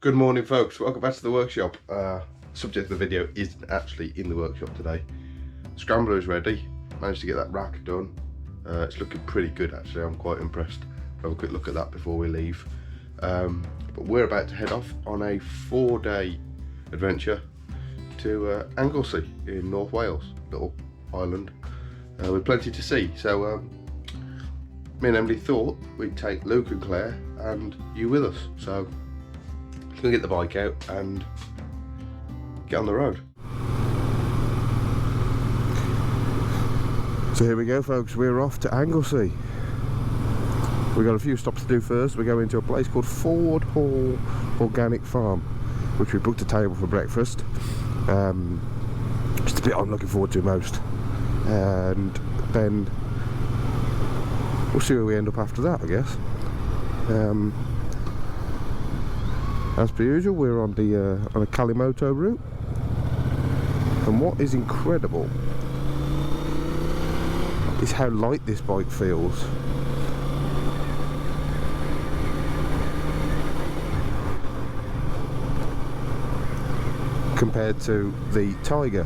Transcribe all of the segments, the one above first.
Good morning folks, welcome back to the workshop. Subject of the video isn't actually in the workshop today. Scrambler is ready, managed to get that rack done. It's looking pretty good actually, I'm quite impressed. Have a quick look at that before we leave. But we're about to head off on a 4-day adventure to Anglesey in North Wales, little island with plenty to see. So me and Emily thought we'd take Luke and Claire and you with us. So we're gonna get the bike out and get on the road. So here we go folks, we're off to Anglesey. We've got a few stops to do first. We're going to a place called Ford Hall Organic Farm, which we booked a table for breakfast. Just a bit I'm looking forward to most. And then we'll see where we end up after that, I guess. As per usual, we're on the on a Kalimoto route, and what is incredible is how light this bike feels. Compared to the Tiger.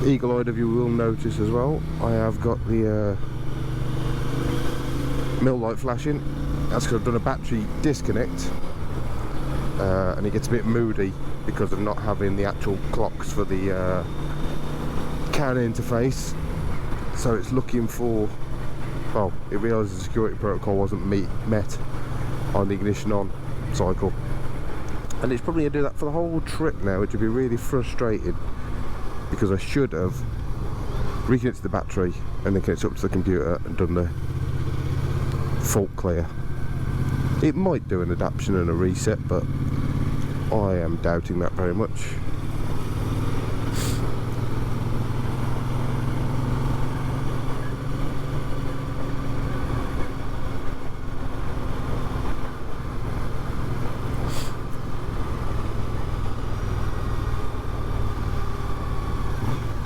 Eagle-eyed of you will notice as well, I have got the mill light flashing. That's because I've done a battery disconnect, and it gets a bit moody because of not having the actual clocks for the CAN interface. So it's looking for, well, it realised the security protocol wasn't met on the ignition on cycle, and it's probably going to do that for the whole trip now, which would be really frustrating, because I should have reconnected the battery and then connected up to the computer and done the fault clear. It might do an adaptation and a reset, but I am doubting that very much.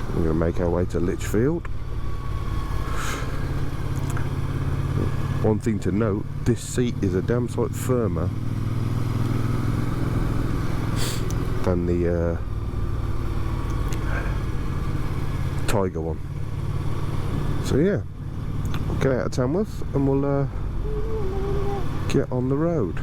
We're going to make our way to Lichfield. One thing to note, this seat is a damn sight firmer than the Tiger one. So yeah, we'll get out of Tamworth and we'll get on the road.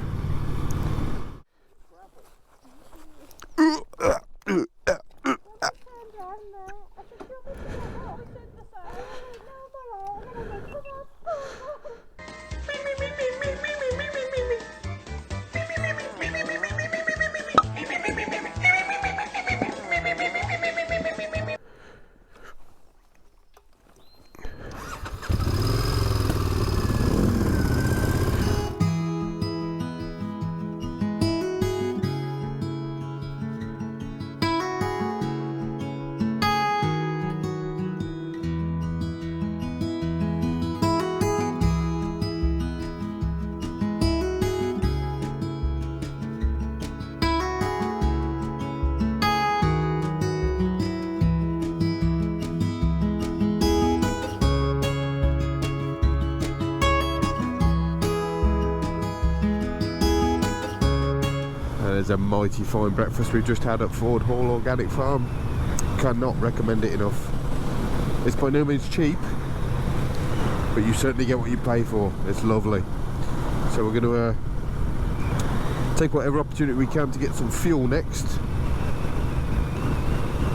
There's a mighty fine breakfast we've just had at Ford Hall Organic Farm. Cannot recommend it enough. It's by no means cheap, but you certainly get what you pay for. It's lovely. So we're going to take whatever opportunity we can to get some fuel next,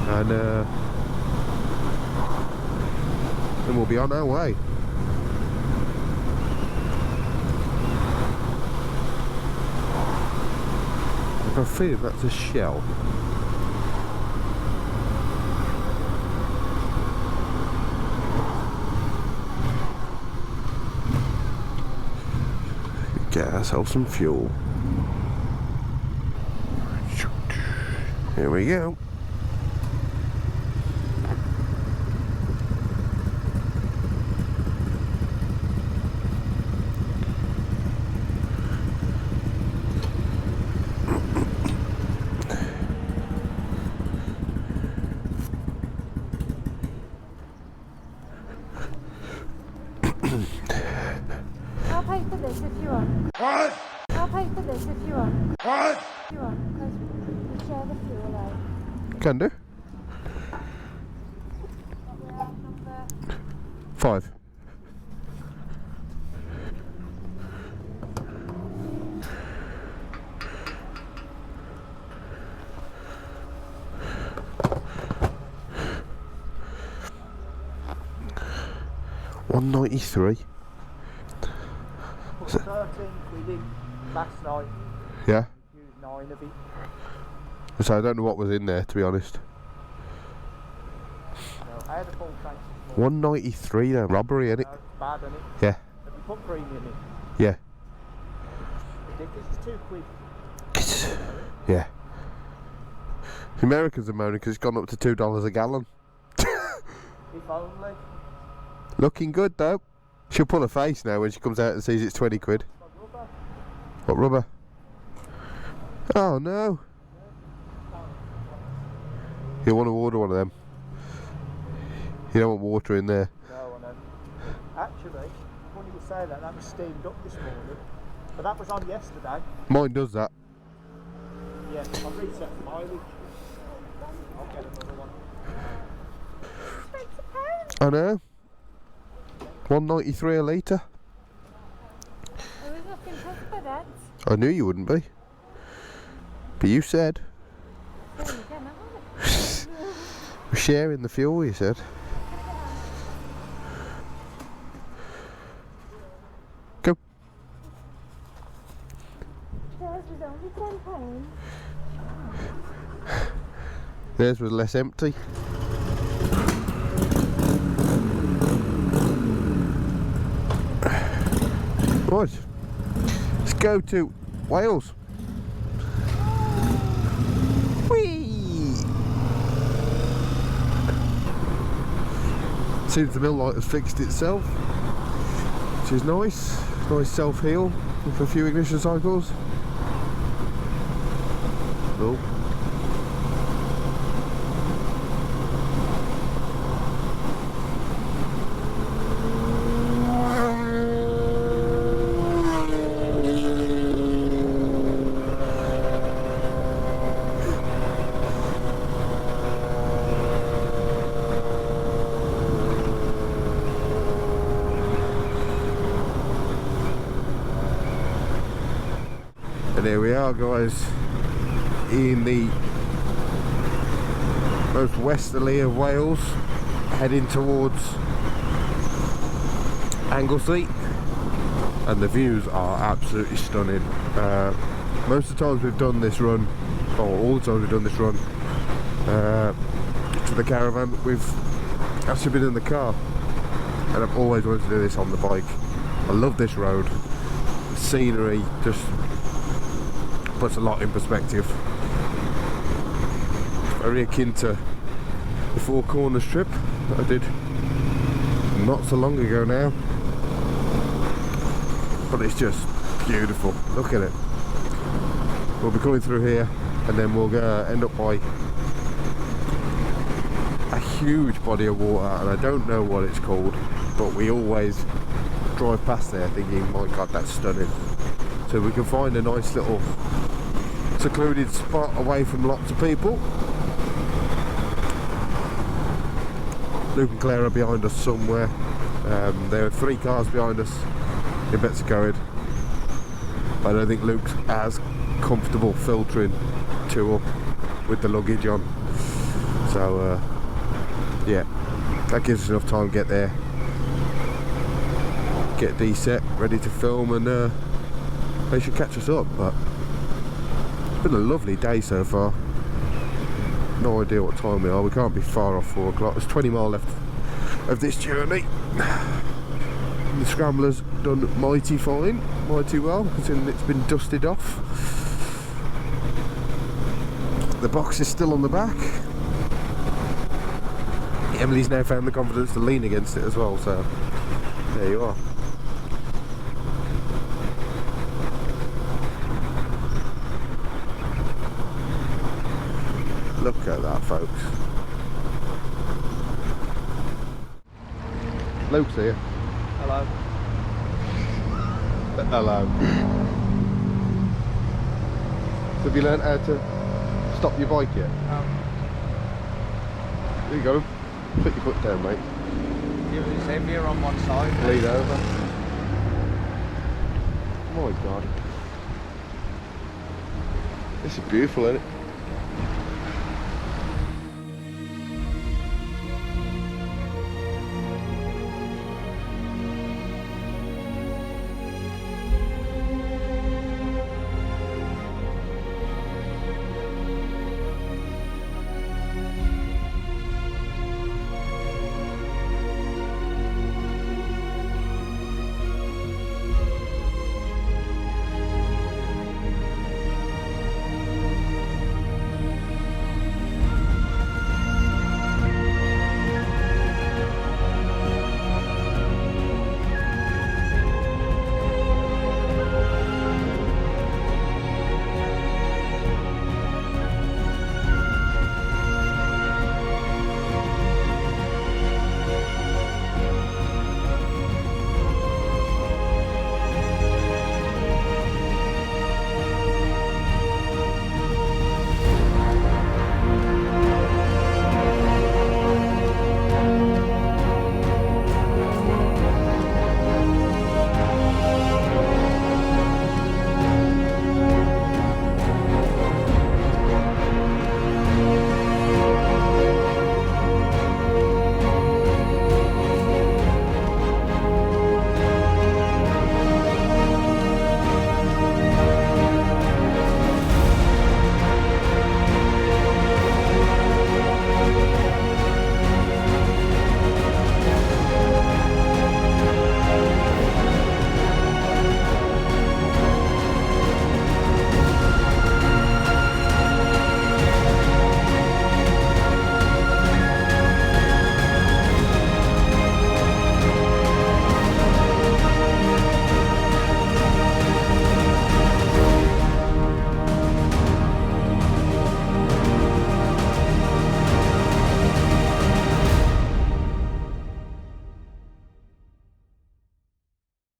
and then we'll be on our way. I feel that's a shell. Get ourselves some fuel. Here we go. pay for this if you want. What? If you want, because we share the fuel out. Can do. We're at number 5. $193. 13 quid in last night. Yeah. Used 9 of it. So I don't know what was in there, to be honest. No, I had a full tank. 193 then, robbery, innit? No, it's bad, isn't it? Yeah. Have you put premium in? Yeah. Ridiculous, it's 2 quid. Yeah. The Americans are moaning because it's gone up to $2 a gallon. If only. Looking good though. She'll pull a face now when she comes out and sees it's 20 quid. Rubber. What rubber? Oh no. You want to order one of them? You don't want water in there. No, I know. Actually, funny you say that, that was steamed up this morning. But that was on yesterday. Mine does that. Yeah, I'll reset the mileage. I'll get another one. I know. 193 a litre. I was looking for that. I knew you wouldn't be. But you said. There you go, now. We're sharing the fuel, you said. Go. Theirs was only £10. Theirs was less empty. Right, let's go to Wales. Whee! Seems the mill light has fixed itself, which is nice. Nice self-heal with a few ignition cycles. Oh. And here we are, guys, in the most westerly of Wales, heading towards Anglesey, and the views are absolutely stunning. Most of the times we've done this run, or all the times we've done this run to the caravan, we've actually been in the car, and I've always wanted to do this on the bike. I love this road. The scenery just puts a lot in perspective. Very akin to the Four Corners trip that I did not so long ago now, but it's just beautiful. Look at it. We'll be coming through here, and then we'll end up by a huge body of water, and I don't know what it's called, but we always drive past there thinking, my god, that's stunning. So we can find a nice little secluded spot away from lots of people. Luke and Claire are behind us somewhere. There are 3 cars behind us in Betsacoed. I don't think Luke's as comfortable filtering 2 up with the luggage on. So yeah, that gives us enough time to get there, get D-set, ready to film, and they should catch us up. But it's been a lovely day so far. No idea what time we are. We can't be far off 4 o'clock. There's 20 miles left of this journey. The Scrambler's done mighty fine, mighty well, considering it's been dusted off. The box is still on the back. Emily's now found the confidence to lean against it as well, so there you are. Look at that, folks. Luke's here. Hello. Hello. Have you learnt how to stop your bike yet? There you go. Put your foot down, mate. It's heavier on one side. Lean over. My God. This is beautiful, isn't it?